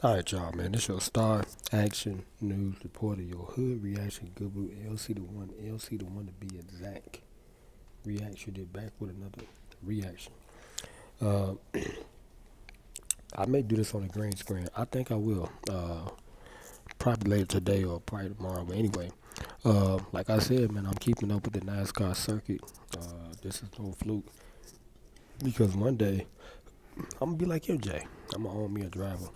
Alright, y'all, man. This your star action news reporter, your hood reaction guru, LC the one, LC the one to be exact. Reaction did back with another reaction. Uh, I may do this on a green screen. I think I will. Probably later today or probably tomorrow. But anyway, like I said, man, I'm keeping up with the NASCAR circuit. This is no fluke because one day I'm gonna be like MJ. I'm gonna own me a driver.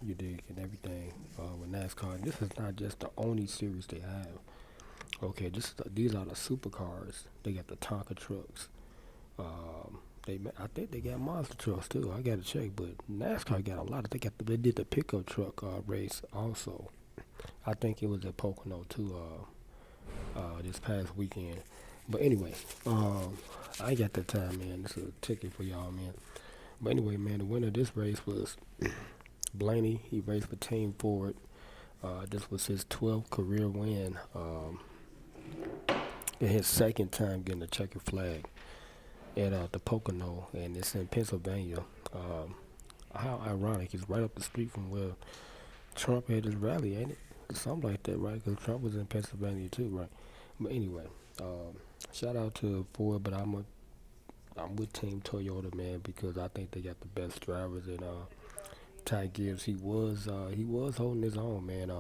You dig, and everything with NASCAR. And this is not just the only series they have. Okay, these are the supercars. They got the Tonka trucks. I think they got monster trucks too. I gotta check, but NASCAR got a lot of. They did the pickup truck race also. I think it was at Pocono too. This past weekend. But anyway, I ain't got that time, man. It's a ticket for y'all, man. But anyway, man, the winner of this race was Blaney. He raced for Team Ford. This was his 12th career win. And his second time getting a checkered flag at the Pocono, and it's in Pennsylvania. How ironic! It's right up the street from where Trump had his rally, ain't it? Something like that, right? Because Trump was in Pennsylvania too, right? But anyway, shout out to Ford, but I'm with Team Toyota, man, because I think they got the best drivers. And Ty Gibbs, he was holding his own, man.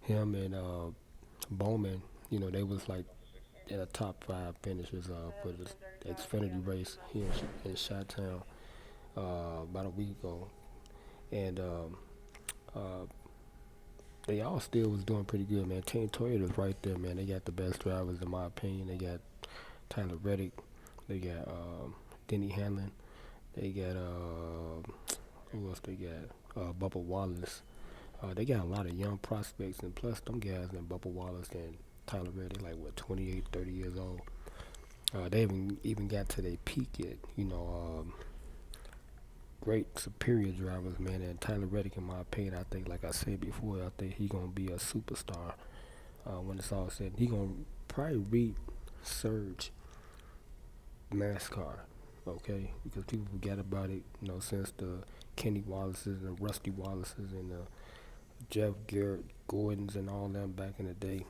Him and Bowman, they was like in the top five finishers for the Xfinity race here in Chi-Town about a week ago, and uh, they all still was doing pretty good, man. Team Toyota's right there, man. They got the best drivers in my opinion. They got Tyler Reddick, they got Denny Hamlin, they got who else they got? Bubba Wallace. They got a lot of young prospects, and plus them guys and Bubba Wallace and Tyler Reddick, like what 28, 30 years old. They haven't even got to their peak yet. Great superior drivers, man. And Tyler Reddick, in my opinion, I think, like I said before, I think he gonna be a superstar when it's all said. He gonna probably resurge NASCAR, okay? Because people forget about it, since the Kenny Wallaces and Rusty Wallaces and the Jeff Garrett Gordons and all them back in the day.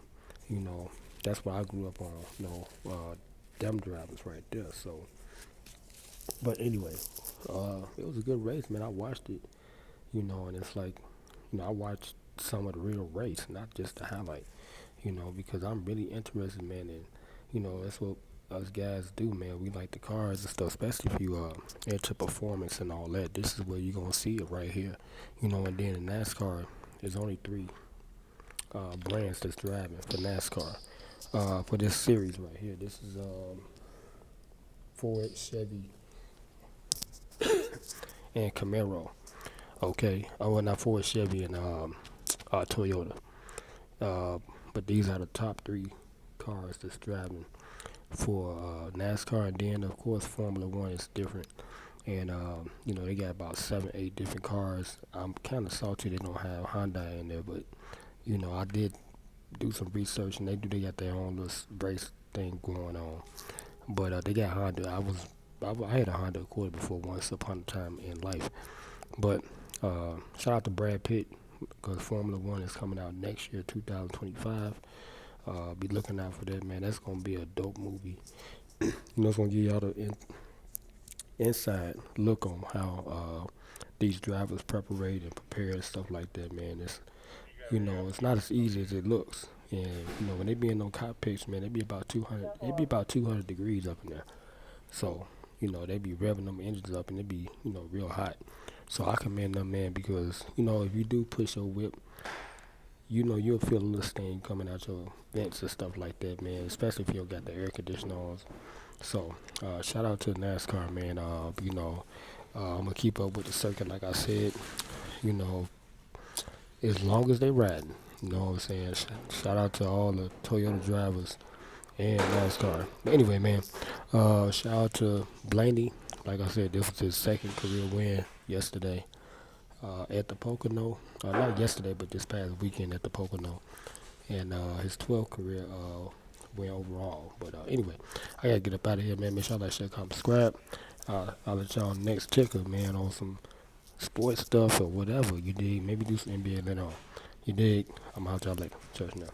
You know, that's what I grew up on. Them drivers right there. So, but anyway, it was a good race, man. I watched it, and it's like, I watched some of the real race, not just the highlight, because I'm really interested, man, and that's what us guys do, man. We like the cars and stuff, especially if you into performance and all that. This is where you're gonna see it right here, and then in NASCAR, there's only three brands that's driving for NASCAR for this series right here. This is Ford, Chevy, and Camaro. Okay, well not Ford, Chevy, and Toyota. But these are the top three cars that's driving for NASCAR, and then of course Formula One is different. And they got about 7, 8 different cars. I'm kind of salty they don't have Hyundai in there, but I did do some research, and they got their own little race thing going on. But they got Honda. I had a Honda Accord before once upon a time in life. But shout out to Brad Pitt because Formula One is coming out next year, 2025. Be looking out for that, man. That's gonna be a dope movie. It's gonna give y'all the inside look on how these drivers prepare and prepare and stuff like that, man. It's not as easy as it looks. And when they be in those cockpits, man, it be about 200. It be about 200 degrees up in there. So they be revving them engines up, and it be real hot. So I commend them, man, because if you do push your whip, you'll feel a little steam coming out your vents and stuff like that, man. Especially if you don't got the air conditioner on. So shout out to NASCAR, man. I'm gonna keep up with the circuit, like I said. You know, as long as they riding. You know what I'm saying? Shout out to all the Toyota drivers and NASCAR. But anyway, man, shout out to Blaney. Like I said, this was his second career win yesterday at the Pocono. Not yesterday, but this past weekend at the Pocono. And his 12th career win overall. But anyway, I gotta get up out of here, man. Make sure I like, share, comment, subscribe. I'll let y'all next ticker, man, on some sports stuff or whatever. You dig? Maybe do some NBA later on. You dig? I'm out y'all later. Church now.